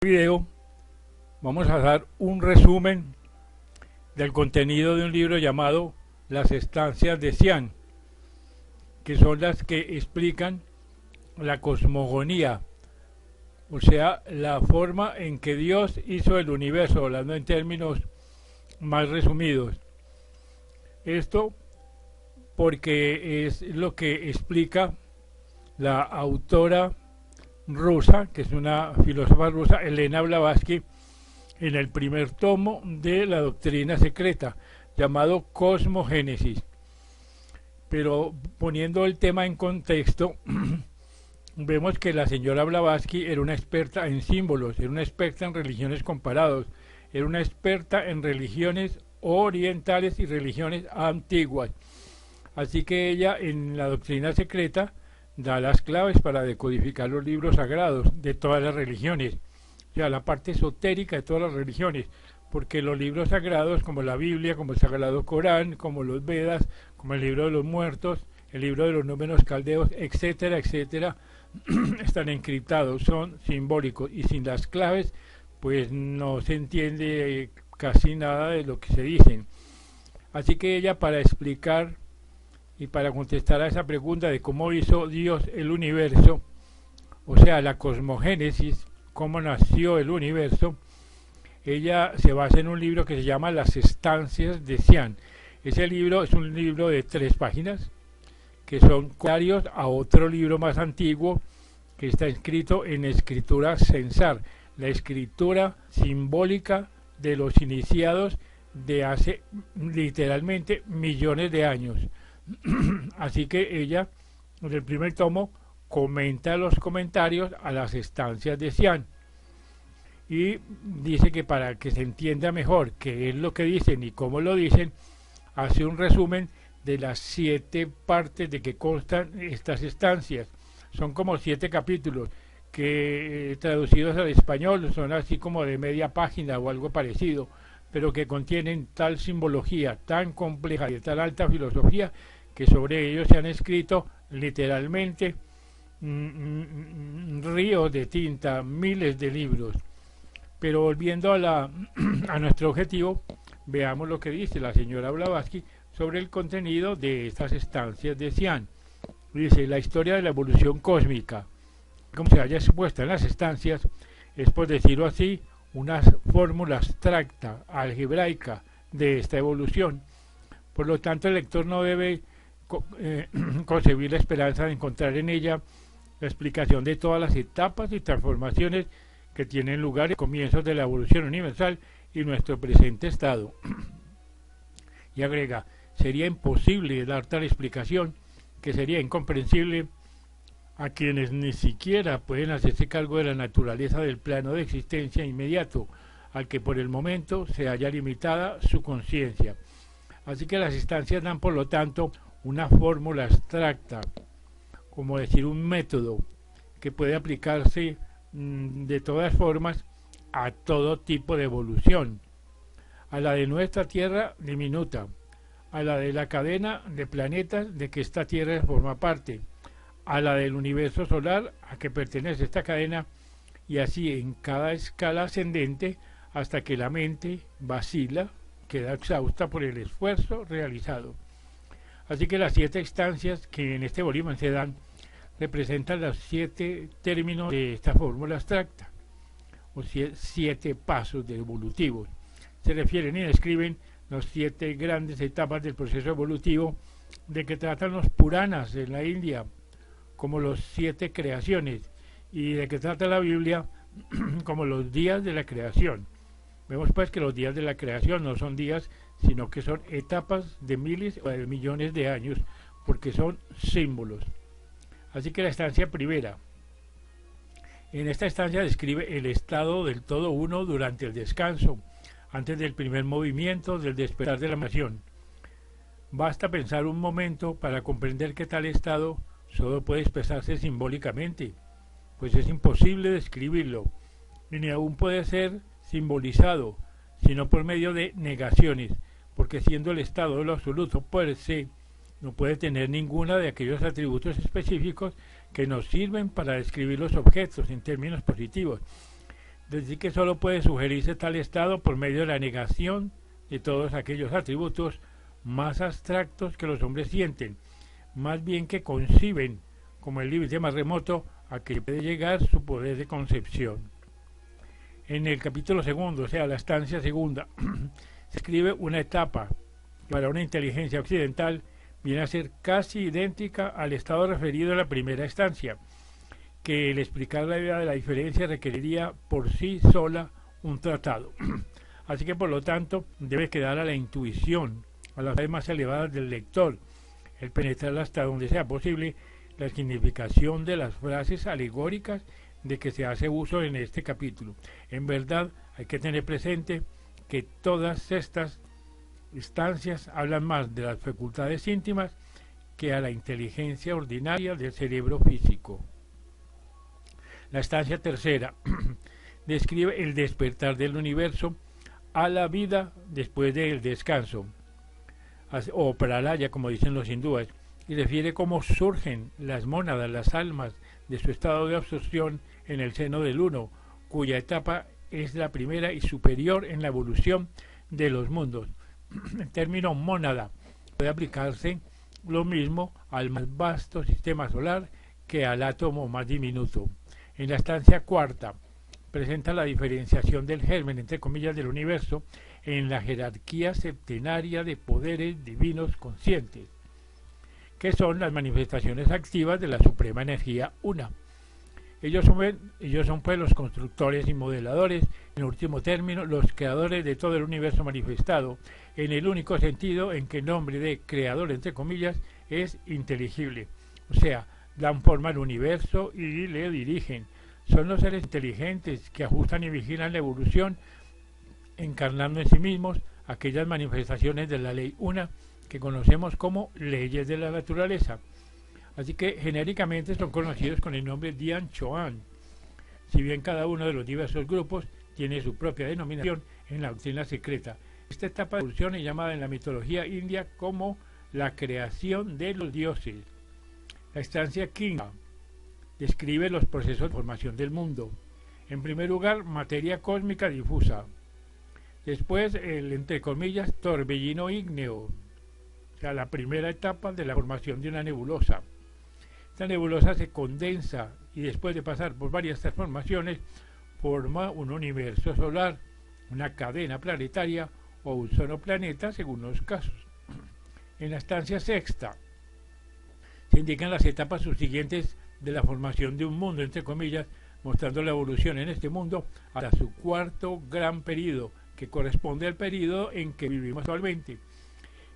Video vamos a dar un resumen del contenido de un libro llamado Las estancias de Cian, que son las que explican la cosmogonía, o sea, la forma en que Dios hizo el universo, hablando en términos más resumidos. Esto porque es lo que explica la autora rusa, que es una filósofa rusa, Elena Blavatsky, en el primer tomo de la doctrina secreta, llamado Cosmogénesis. Pero poniendo el tema en contexto, vemos que la señora Blavatsky era una experta en símbolos, era una experta en religiones comparadas, era una experta en religiones orientales y religiones antiguas. Así que ella, en la doctrina secreta, da las claves para decodificar los libros sagrados de todas las religiones, o sea, la parte esotérica de todas las religiones, porque los libros sagrados, como la Biblia, como el Sagrado Corán, como los Vedas, como el libro de los muertos, el libro de los números caldeos, etcétera, etcétera, están encriptados, son simbólicos, y sin las claves, pues no se entiende casi nada de lo que se dicen. Así que ella, para explicar y para contestar a esa pregunta de cómo hizo Dios el universo, o sea, la cosmogénesis, cómo nació el universo, ella se basa en un libro que se llama Las estancias de Cian. Ese libro es un libro de 3 páginas, que son comentarios a otro libro más antiguo, que está escrito en escritura censar, la escritura simbólica de los iniciados de hace literalmente millones de años. Así que ella, en el primer tomo, comenta los comentarios a las estancias de Cian y dice que para que se entienda mejor qué es lo que dicen y cómo lo dicen, hace un resumen de las 7 partes de que constan estas estancias. Son como 7 capítulos que traducidos al español son así como de media página o algo parecido, pero que contienen tal simbología tan compleja y de tal alta filosofía que sobre ellos se han escrito literalmente ríos de tinta, miles de libros. Pero volviendo a nuestro objetivo, veamos lo que dice la señora Blavatsky sobre el contenido de estas estancias de Cian. Dice: la historia de la evolución cósmica, como se haya expuesta en las estancias, es, por decirlo así, una fórmula abstracta, algebraica de esta evolución. Por lo tanto, el lector no debe concebir la esperanza de encontrar en ella la explicación de todas las etapas y transformaciones que tienen lugar en comienzos de la evolución universal y nuestro presente estado. Y agrega: sería imposible dar tal explicación, que sería incomprensible a quienes ni siquiera pueden hacerse cargo de la naturaleza del plano de existencia inmediato, al que por el momento se haya limitada su conciencia. Así que las estancias dan, por lo tanto, una fórmula abstracta, como decir un método, que puede aplicarse de todas formas a todo tipo de evolución, a la de nuestra Tierra diminuta, a la de la cadena de planetas de que esta Tierra forma parte, a la del universo solar a que pertenece esta cadena, y así en cada escala ascendente hasta que la mente vacila, queda exhausta por el esfuerzo realizado. Así que las 7 instancias que en este volumen se dan representan los 7 términos de esta fórmula abstracta, o 7 pasos evolutivos. Se refieren y describen las 7 grandes etapas del proceso evolutivo de que tratan los Puranas en la India, como los 7 creaciones, y de que trata la Biblia como los días de la creación. Vemos pues que los días de la creación no son días, sino que son etapas de miles o de millones de años, porque son símbolos. Así que la estancia primera. En esta estancia describe el estado del todo uno durante el descanso, antes del primer movimiento del despertar de la nación. Basta pensar un momento para comprender que tal estado solo puede expresarse simbólicamente, pues es imposible describirlo, y ni aún puede ser simbolizado, sino por medio de negaciones, porque siendo el estado de lo absoluto per se, no puede tener ninguna de aquellos atributos específicos que nos sirven para describir los objetos en términos positivos, Decir que solo puede sugerirse tal estado por medio de la negación de todos aquellos atributos más abstractos que los hombres sienten, más bien que conciben como el límite más remoto a que puede llegar su poder de concepción. En el capítulo segundo, o sea, la estancia segunda, se escribe una etapa que para una inteligencia occidental viene a ser casi idéntica al estado referido en la primera estancia, que el explicar la idea de la diferencia requeriría por sí sola un tratado. Así que por lo tanto debe quedar a la intuición, a las más elevadas del lector, el penetrar hasta donde sea posible la significación de las frases alegóricas de que se hace uso en este capítulo. En verdad hay que tener presente que todas estas instancias hablan más de las facultades íntimas que a la inteligencia ordinaria del cerebro físico. La estancia tercera describe el despertar del universo a la vida después del descanso, o pralaya, como dicen los hindúes, y refiere cómo surgen las mónadas, las almas, de su estado de absorción en el seno del uno, cuya etapa es la primera y superior en la evolución de los mundos. El término mónada puede aplicarse lo mismo al más vasto sistema solar que al átomo más diminuto. En la estancia cuarta presenta la diferenciación del germen, entre comillas, del universo en la jerarquía septenaria de poderes divinos conscientes, que son las manifestaciones activas de la suprema energía una. Ellos son pues los constructores y modeladores, en último término, los creadores de todo el universo manifestado, en el único sentido en que el nombre de creador, entre comillas, es inteligible. O sea, dan forma al universo y le dirigen. Son los seres inteligentes que ajustan y vigilan la evolución, encarnando en sí mismos aquellas manifestaciones de la ley una que conocemos como leyes de la naturaleza. Así que genéricamente son conocidos con el nombre Dian Choan, si bien cada uno de los diversos grupos tiene su propia denominación en la doctrina secreta. Esta etapa de evolución es llamada en la mitología india como la creación de los dioses. La estancia quinta describe los procesos de formación del mundo. En primer lugar, materia cósmica difusa. Después, el, entre comillas, torbellino ígneo, o sea, la primera etapa de la formación de una nebulosa. Esta nebulosa se condensa y después de pasar por varias transformaciones, forma un universo solar, una cadena planetaria o un solo planeta según los casos. En la estancia sexta se indican las etapas subsiguientes de la formación de un mundo, entre comillas, mostrando la evolución en este mundo hasta su cuarto gran período, que corresponde al período en que vivimos actualmente.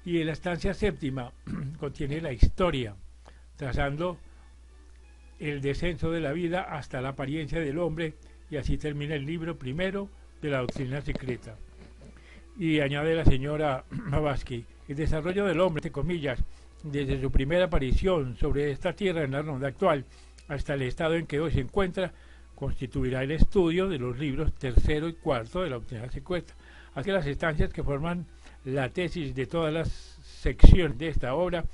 Y en la estancia séptima contiene la historia, trazando el descenso de la vida hasta la apariencia del hombre, y así termina el libro primero de la doctrina secreta. Y añade la señora Blavatsky, el desarrollo del hombre, entre comillas, desde su primera aparición sobre esta tierra en la ronda actual hasta el estado en que hoy se encuentra, constituirá el estudio de los libros tercero y cuarto de la doctrina secreta. Así que las estancias que forman la tesis de todas las secciones de esta obra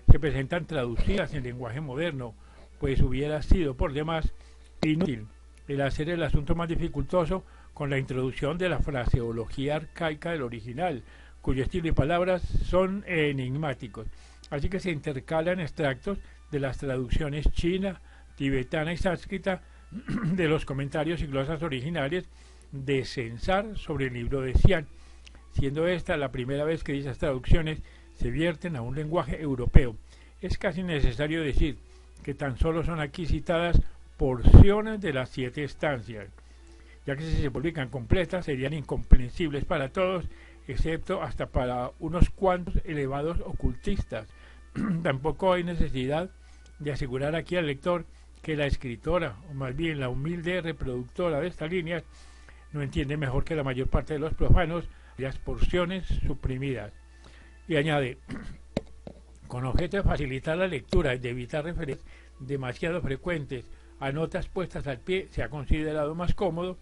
se presentan traducidas en lenguaje moderno, pues hubiera sido por demás inútil el hacer el asunto más dificultoso con la introducción de la fraseología arcaica del original, cuyo estilo y palabras son enigmáticos. Así que se intercalan extractos de las traducciones china, tibetana y sánscrita de los comentarios y glosas originales de Censar sobre el libro de Xian, siendo esta la primera vez que dichas traducciones se vierten a un lenguaje europeo. Es casi necesario decir que tan solo son aquí citadas porciones de las 7 estancias, ya que si se publican completas serían incomprensibles para todos, excepto hasta para unos cuantos elevados ocultistas. Tampoco hay necesidad de asegurar aquí al lector que la escritora, o más bien la humilde reproductora de estas líneas, no entiende mejor que la mayor parte de los profanos las porciones suprimidas. Y añade, con objeto de facilitar la lectura y de evitar referencias demasiado frecuentes a notas puestas al pie, se ha considerado más cómodo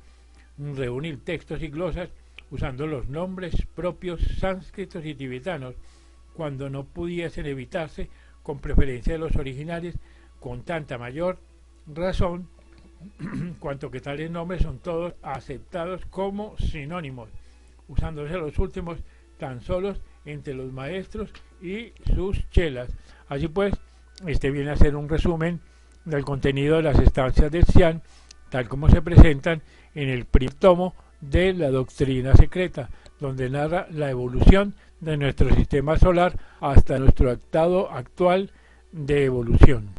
reunir textos y glosas usando los nombres propios sánscritos y tibetanos, cuando no pudiesen evitarse con preferencia de los originales, con tanta mayor razón cuanto que tales nombres son todos aceptados como sinónimos, usándose los últimos tan solos entre los maestros y sus chelas. Así pues, este viene a ser un resumen del contenido de las estancias del Xian, tal como se presentan en el primer tomo de la doctrina secreta, donde narra la evolución de nuestro sistema solar hasta nuestro estado actual de evolución.